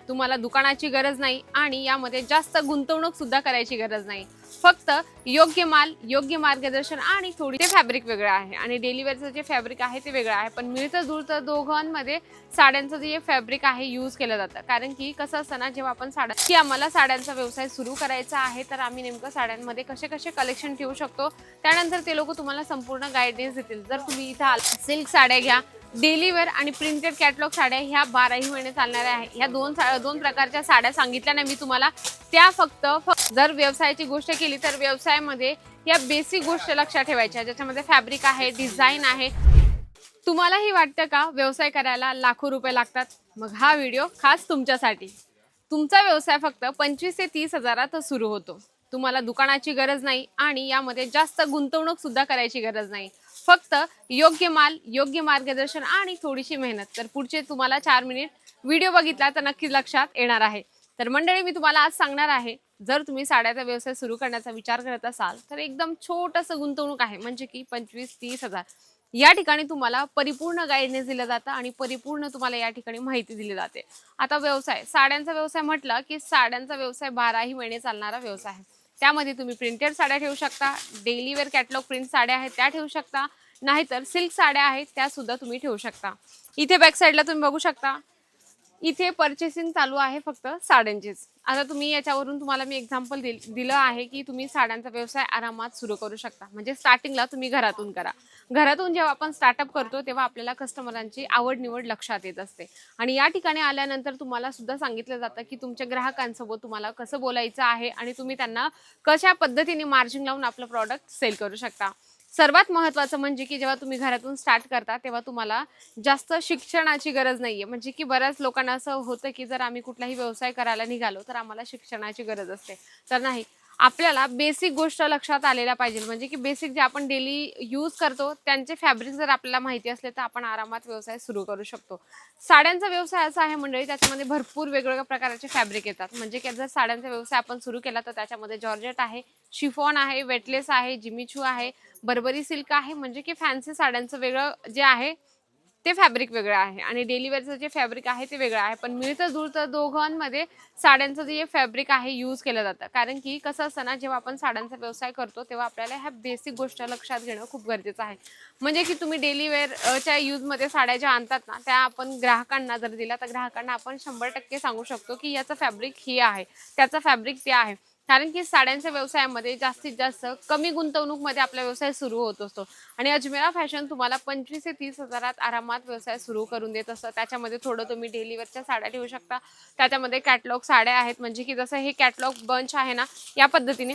तुम्हाला दुकानाची गरज नाही आणि यामध्ये जास्त गुंतवणूक सुद्धा करायची गरज नाही। फक्त योग्य माल, योग्य मार्गदर्शन आणि थोडी ते फॅब्रिक वेगळं आहे आणि डेली वेअरचं जे फॅब्रिक आहे ते वेगळं आहे। पण मिळतं जुळतं दोघांमध्ये साड्यांचं जे फॅब्रिक आहे यूज केलं जातं। कारण की कसं असतं ना, जेव्हा आपण साड्या की आम्हाला साड्यांचा व्यवसाय सुरू करायचा आहे तर आम्ही नेमकं साड्यांमध्ये कसे कसे कलेक्शन ठेवू शकतो, त्यानंतर ते लोक तुम्हाला संपूर्ण गाईडन्स देतील। जर तुम्ही इथं सिल्क साड्या घ्या, डेली वेअर आणि प्रिंटेड कॅटलॉग साड्या ह्या 12ही महिने चालणाऱ्या आहे। ह्या दोन प्रकारच्या साड्या सांगितल्या ना मी तुम्हाला, त्या फक्त जर व्यवसायाची गोष्ट केली तर व्यवसायामध्ये या बेसिक गोष्ट लक्षात ठेवायच्या, ज्याच्यामध्ये फॅब्रिक आहे, डिझाईन आहे। तुम्हालाही वाटतं का व्यवसाय करायला लाखो रुपये लागतात? मग हा व्हिडिओ खास तुमच्यासाठी। तुमचा व्यवसाय फक्त 25 ते 30 हजारात सुरू होतो। तुम्हाला दुकानाची गरज नाही आणि यामध्ये जास्त गुंतवणूक सुद्धा करायची गरज नाही। फक्त योग्य माल, योग्य मार्गदर्शन आणि थोडीशी मेहनत। तर पुढचे तुम्हाला 4 मिनिट व्हिडिओ बघितला तर नक्कीच लक्षात येणार आहे। तर मंडळी, मी तुम्हाला आज सांगणार आहे, जर तुम्ही साड्याचा व्यवसाय सुरू करण्याचा विचार करत असाल तर एकदम छोटंसं गुंतवणूक आहे, म्हणजे की 25-30 हजार। या ठिकाणी तुम्हाला परिपूर्ण गाईडन्स दिलं जातं आणि परिपूर्ण तुम्हाला या ठिकाणी माहिती दिली जाते। आता व्यवसाय, साड्यांचा व्यवसाय म्हटलं की साड्यांचा व्यवसाय 12ही महिने चालणारा व्यवसाय आहे। त्यामध्ये तुम्ही प्रिंटेड साड्या ठेवू शकता, डेली वेअर कॅटलॉग प्रिंट साड्या आहेत त्या ठेवू शकता, नाहीतर सिल्क साड्या आहेत त्या सुद्धा तुम्ही ठेवू शकता। इथे बॅक साईडला तुम्ही बघू शकता, इथे पर्चेसिंग चालू आहे फक्त साड्यांचीच। आता तुम्ही याच्यावरून तुम्हाला मी एक्झाम्पल दिलं आहे की तुम्ही साड्यांचा व्यवसाय आरामात सुरू करू शकता। म्हणजे स्टार्टिंगला तुम्ही घरातून करा। घरातून जेव्हा आपण स्टार्टअप करतो तेव्हा आपल्याला कस्टमरांची आवड निवड लक्षात येत असते आणि या ठिकाणी आल्यानंतर तुम्हाला सुद्धा सांगितलं जातं की तुमच्या ग्राहकांसोबत तुम्हाला कसं बोलायचं आहे आणि तुम्ही त्यांना कशा पद्धतीने मार्जिन लावून आपलं प्रॉडक्ट सेल करू शकता। सर्वात महत्त्वाचं म्हणजे की जेव्हा तुम्ही घरातून स्टार्ट करता तेव्हा तुम्हाला जास्त शिक्षणाची गरज नाहीये। म्हणजे की बऱ्याच लोकांना असं होतं की जर आम्ही कुठलाही व्यवसाय करायला निघालो तर आम्हाला शिक्षणाची गरज असते, तर नाही। आपल्याला बेसिक गोष्ट लक्षात आलेल्या पाहिजे, म्हणजे की बेसिक जे आपण डेली यूज करतो त्यांचे फॅब्रिक जर आपल्याला माहिती असले तर आपण आरामात व्यवसाय सुरू करू शकतो। साड्यांचा व्यवसाय असा आहे मंडळी, त्याच्यामध्ये भरपूर वेगवेगळ्या प्रकारचे फॅब्रिक येतात। म्हणजे की जर साड्यांचा व्यवसाय आपण सुरू केला तर त्याच्यामध्ये जॉर्जेट आहे, शिफॉन आहे, वेटलेस आहे, जिमीचू आहे, बर्बरी सिल्क आहे। म्हणजे की फॅन्सी साड्यांचं वेगळं जे आहे ते फॅब्रिक वेगळं आहे आणि डेली वेअरचं जे फॅब्रिक आहे ते वेगळं आहे। पण मिळतं जुळतं दोघांमध्ये साड्यांचं जे फॅब्रिक आहे यूज केलं जातं। कारण की कसं असतं ना, जेव्हा आपण साड्यांचा व्यवसाय करतो तेव्हा आपल्याला ह्या बेसिक गोष्ट लक्षात घेणं खूप गरजेचं आहे। म्हणजे की तुम्ही डेली वेअरच्या यूजमध्ये साड्या ज्या आणतात ना, त्या आपण ग्राहकांना जर दिला तर ग्राहकांना आपण 100% सांगू शकतो की याचं फॅब्रिक हे आहे, त्याचं फॅब्रिक ते आहे। कारण की साड्यांच्या व्यवसायामध्ये जास्तीत जास्त कमी गुंतवणूकमध्ये आपला व्यवसाय सुरू होत असतो आणि अजमेरा फॅशन तुम्हाला 25 ते 30 हजारात आरामात व्यवसाय सुरू करून देत असतं। त्याच्यामध्ये थोडं तुम्ही डेली वेअरच्या साड्या ठेवू शकता, त्याच्यामध्ये कॅटलॉग साड्या आहेत, म्हणजे की जसं हे कॅटलॉग बंच आहे ना या पद्धतीने,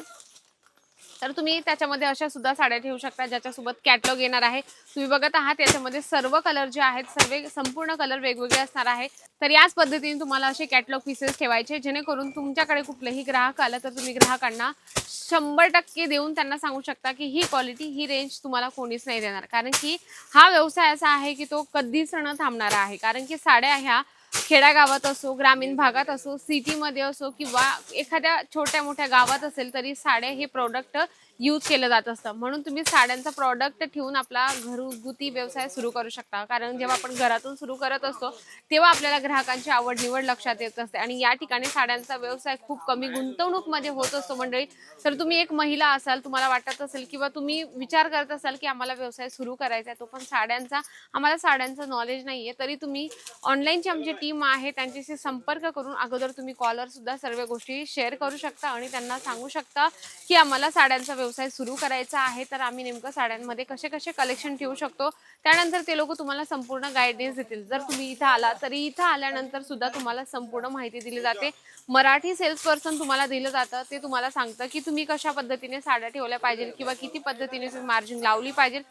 तर तुम्ही त्याच्यामध्ये अशा सुद्धा साड्या ठेवू शकता ज्याच्यासोबत कॅटलॉग येणार आहे। तुम्ही बघत आहात याच्यामध्ये सर्व कलर जे आहेत संपूर्ण कलर वेगवेगळे असणार आहे। तर याच पद्धतीने तुम्हाला असे कॅटलॉग पीसेस ठेवायचे, जेणेकरून तुमच्याकडे कुठलेही ग्राहक आला तर तुम्ही ग्राहकांना 100% देऊन त्यांना सांगू शकता की ही क्वालिटी, ही रेंज तुम्हाला कोणीच नाही देणार। कारण की हा व्यवसाय असा आहे की तो कधीच न थांबणारा आहे। कारण की साड्या ह्या खेड्यागावात असो, ग्रामीण भागात असो, सिटीमध्ये असो किंवा एखाद्या छोट्या मोठ्या गावात असेल तरी साड्या हे प्रोडक्ट यूज केलं जात असतं। म्हणून तुम्ही साड्यांचा प्रॉडक्ट ठेवून आपला घरगुती व्यवसाय सुरू करू शकता। कारण जेव्हा आपण घरातून सुरू करत असतो तेव्हा आपल्याला ग्राहकांची आवड निवड लक्षात येत असते आणि या ठिकाणी साड्यांचा व्यवसाय खूप कमी गुंतवणूकमध्ये होत असतो मंडळी। तर तुम्ही एक महिला असाल, तुम्हाला वाटत असेल किंवा तुम्ही विचार करत असाल की आम्हाला व्यवसाय सुरू करायचा आहे, तो पण आम्हाला साड्यांचं नॉलेज नाहीये, तरी तुम्ही ऑनलाईनची आमची टीम आहे त्यांच्याशी संपर्क करून अगोदर तुम्ही कॉलर सुद्धा सर्व गोष्टी शेअर करू शकता आणि त्यांना सांगू शकता की आम्हाला साड्यांचा व्यवसाय सुरू करायचा आहे, तर आम्ही नेमकं साड्यांमध्ये कसे कसे कलेक्शन ठेवू शकतो। त्यानंतर ते लोक तुम्हाला संपूर्ण गाईडन्स देतील। जर तुम्ही इथं आला तरी इथं आल्यानंतर सुद्धा तुम्हाला संपूर्ण माहिती दिली जाते। मराठी सेल्स पर्सन तुम्हाला दिलं जातं, ते तुम्हाला सांगतं की तुम्ही कशा पद्धतीने साड्या ठेवल्या पाहिजे किंवा किती पद्धतीने तुम्ही मार्जिन लावली पाहिजे।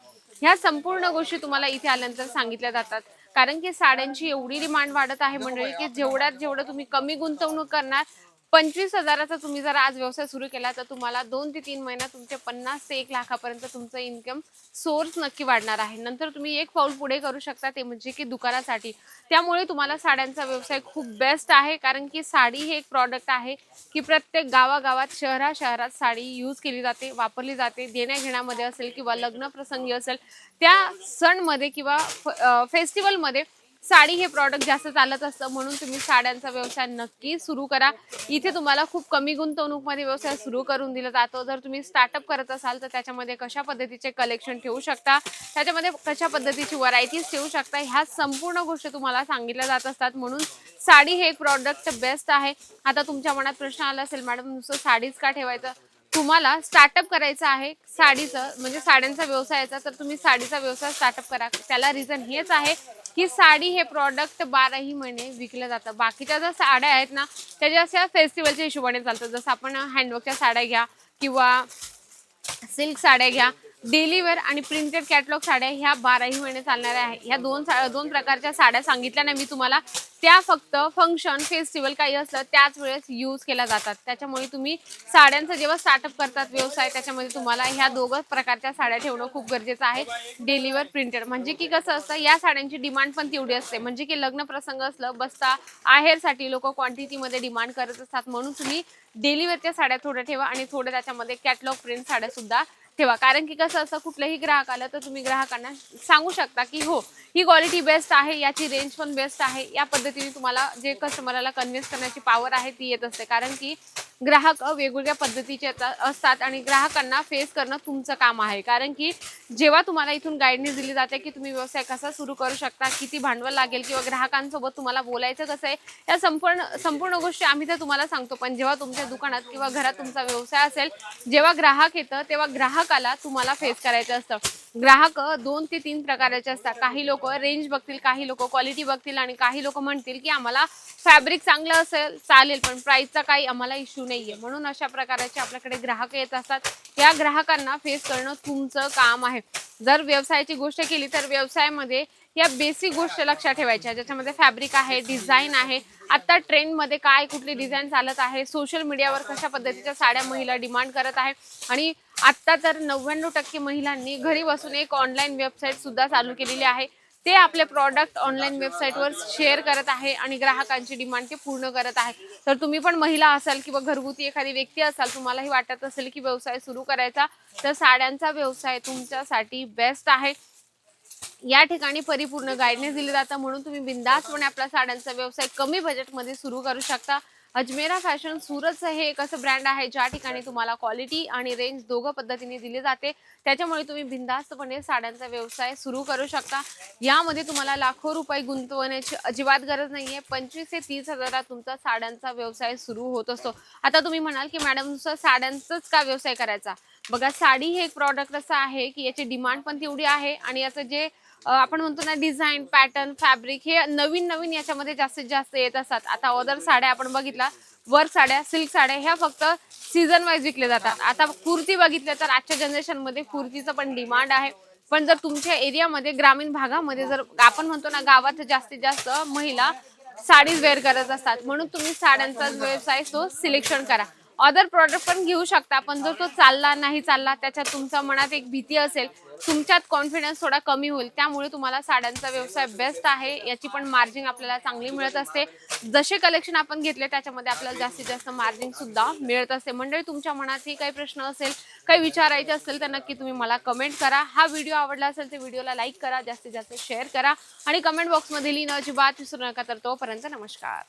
ह्या संपूर्ण गोष्टी तुम्हाला इथे आल्यानंतर सांगितल्या जातात। कारण की साड्यांची एवढी डिमांड वाढत आहे मंडळी की जेवढं तुम्ही कमी गुंतवणूक करणार, 25 हजाराचा तुम्ही जर आज व्यवसाय सुरू केला तर तुम्हाला 2 ते 3 महिन्यात तुमचे 50 ते 1 लाखापर्यंत तुमचं इन्कम सोर्स नक्की वाढणार आहे। नंतर तुम्ही एक पाऊल पुढे करू शकता, ते म्हणजे की दुकानासाठी। त्यामुळे तुम्हाला साड्यांचा व्यवसाय खूप बेस्ट आहे। कारण की साडी हे एक प्रॉडक्ट आहे की प्रत्येक गावागावात, शहरात साडी यूज केली जाते, वापरली जाते। देण्याघेण्यामध्ये असेल किंवा लग्न प्रसंगी असेल, त्या सणमध्ये किंवा फेस्टिवलमध्ये साडी हे प्रॉडक्ट जास्त चालत असतं, म्हणून तुम्ही साड्यांचा व्यवसाय नक्की सुरू करा. इथे तुम्हाला खूप कमी गुंतवणूकमध्ये व्यवसाय सुरू करून दिला जातो. जर तुम्ही स्टार्टअप करत असाल तर त्याच्यामध्ये कशा पद्धतीचे कलेक्शन ठेवू शकता, त्याच्यामध्ये कशा पद्धतीची व्हरायटीज ठेवू शकता, ह्या संपूर्ण गोष्टी तुम्हाला सांगितल्या जात असतात. म्हणून साडी हे एक प्रॉडक्ट बेस्ट आहे. आता तुमच्या मनात प्रश्न आला असेल, मॅडम नुसतं साडीच का ठेवायचं? तुम्हाला स्टार्टअप करायचं आहे साडीचं, म्हणजे साड्यांचा व्यवसायाचा, तर तुम्ही साडीचा व्यवसाय स्टार्टअप करा. त्याला रिझन हेच आहे की साडी हे प्रॉडक्ट 12ही महिने विकलं जातं. बाकीच्या ज्या साड्या आहेत ना, त्याच्या अशा फेस्टिवलच्या हिशोबाने चालतात. जसं आपण हँडवर्कच्या साड्या घ्या किंवा सिल्क साड्या घ्या, डेली वेअर आणि प्रिंटेड कॅटलॉग साड्या ह्या 12ही महिने चालणाऱ्या आहे. ह्या दोन प्रकारच्या साड्या सांगितल्या नाही मी तुम्हाला, त्या फक्त फंक्शन फेस्टिवल काही असलं त्याच वेळेस यूज केल्या जातात. त्याच्यामुळे तुम्ही साड्यांचा जेव्हा स्टार्टअप करतात व्यवसाय, त्याच्यामध्ये तुम्हाला ह्या दोघं प्रकारच्या साड्या ठेवणं खूप गरजेचं आहे. डेली वेअर, प्रिंटेड, म्हणजे की कसं असतं, या साड्यांची डिमांड पण तेवढी असते. म्हणजे की लग्न प्रसंग असलं, बसता आहेरसाठी लोक क्वांटिटीमध्ये डिमांड करत असतात. म्हणून तुम्ही डेली वेअरच्या साड्या थोड्या ठेवा आणि थोड्या त्याच्यामध्ये कॅटलॉग प्रिंट साड्या सुद्धा ठेवा. कारण की कसं असं कुठलंही ग्राहक आलं तर तुम्ही ग्राहकांना सांगू शकता की हो, ही क्वालिटी बेस्ट आहे, याची रेंज पण बेस्ट आहे. या पद्धतीने तुम्हाला जे कस्टमरला कन्व्हिन्स करण्याची पॉवर आहे ती येत असते. कारण की ग्राहक वेगवेगळ्या पद्धतीचे असतात आणि ग्राहकांना फेस करणं तुमचं काम आहे. कारण की जेव्हा तुम्हाला इथून गाईडन्स दिली जाते की तुम्ही व्यवसाय कसा सुरू करू शकता, किती भांडवल लागेल किंवा ग्राहकांसोबत तुम्हाला बोलायचं कसं आहे, या संपूर्ण गोष्टी आम्ही तर तुम्हाला सांगतो. पण जेव्हा तुमच्या दुकानात किंवा घरात तुमचा व्यवसाय असेल, जेव्हा ग्राहक येतं तेव्हा ग्राहकाला तुम्हाला फेस करायचं असतं. ग्राहक 2 ते 3 प्रकारचे असतात. काही लोक रेंज बघतील, काही लोक क्वालिटी बघतील आणि काही लोक म्हणतील की आम्हाला फॅब्रिक चांगलं असेल चालेल पण प्राइसचा काही आम्हाला इश्यू नाहीये. म्हणून अशा प्रकारचे आपल्याकडे ग्राहक येत असतात. या ग्राहकांना फेस करणं तुमचं काम आहे. जर व्यवसायाची गोष्ट केली तर व्यवसायामध्ये या बेसिक गोष्टी लक्षात ठेवायच्या, ज्याच्यामध्ये फॅब्रिक आहे, डिझाईन आहे, आता ट्रेंडमध्ये काय कुठली डिझाईन चालत आहे, सोशल मीडियावर कशा पद्धतीच्या साड्या महिला डिमांड करत आहे. आणि आता तर 99% महिलांनी घरी बसून एक ऑनलाईन वेबसाईट सुद्धा चालू केलेली आहे. ते आपले प्रॉडक्ट ऑनलाईन वेबसाईटवर शेअर करत आहे आणि ग्राहकांची डिमांड ते पूर्ण करत आहे. तर तुम्ही पण महिला असाल किंवा घरगुती एखादी व्यक्ती असाल, तुम्हालाही वाटत असेल की व्यवसाय सुरू करायचा, तर साड्यांचा व्यवसाय तुमच्यासाठी बेस्ट आहे. या ठिकाणी परिपूर्ण गाईडन्स दिले जातं. म्हणून तुम्ही बिंदासपणे आपला साड्यांचा व्यवसाय कमी बजेटमध्ये सुरू करू शकता. अजमेरा फॅशन सुरतचं हे एक असं ब्रँड आहे ज्या ठिकाणी तुम्हाला क्वालिटी आणि रेंज दोघं पद्धतीने दिली जाते. त्याच्यामुळे तुम्ही बिंदास्तपणे साड्यांचा व्यवसाय सुरू करू शकता. यामध्ये तुम्हाला लाखो रुपये गुंतवण्याची अजिबात गरज नाहीये. 25 ते 30 हजारात तुमचा साड्यांचा व्यवसाय सुरू होत असतो. आता तुम्ही म्हणाल की मॅडम नुसतं साड्यांचाच का व्यवसाय करायचा? बघा, साडी हे एक प्रॉडक्ट असं आहे की याची डिमांड पण तेवढी आहे आणि याचं जे आपण म्हणतो ना डिझाईन, पॅटर्न, फॅब्रिक हे नवीन याच्यामध्ये जास्तीत जास्त येत असतात. आता अदर साड्या आपण बघितला, वर्क साड्या, सिल्क साड्या ह्या फक्त सीझन वाईज विकल्या जातात. आता कुर्ती बघितलं तर आजच्या जनरेशनमध्ये कुर्तीचं पण डिमांड आहे. पण जर तुमच्या एरियामध्ये ग्रामीण भागामध्ये जर आपण म्हणतो ना गावात जास्तीत जास्त महिला साडीज वेअर करत असतात. म्हणून तुम्ही साड्यांचा व्यवसाय तो सिलेक्शन करा. अदर प्रॉडक्ट पण घेऊ शकता, पण जर तो चालला नाही चालला, त्याच्यात तुमच्या मनात एक भीती असेल, तुमच्यात कॉन्फिडन्स थोडा कमी होईल. त्यामुळे तुम्हाला साड्यांचा व्यवसाय बेस्ट आहे. याची पण मार्जिन आपल्याला चांगली मिळत असते. जसे कलेक्शन आपण घेतले त्याच्यामध्ये आपल्याला जास्तीत जास्त मार्जिन सुद्धा मिळत असते. मंडळी, तुमच्या मनातही काही प्रश्न असेल, काही विचारायचे असेल तर नक्की तुम्ही मला कमेंट करा. हा व्हिडिओ आवडला असेल तर व्हिडिओला लाईक करा, जास्तीत जास्त शेअर करा आणि कमेंट बॉक्समध्ये लिहिणं अजिबात विसरू नका. तर तोपर्यंत नमस्कार.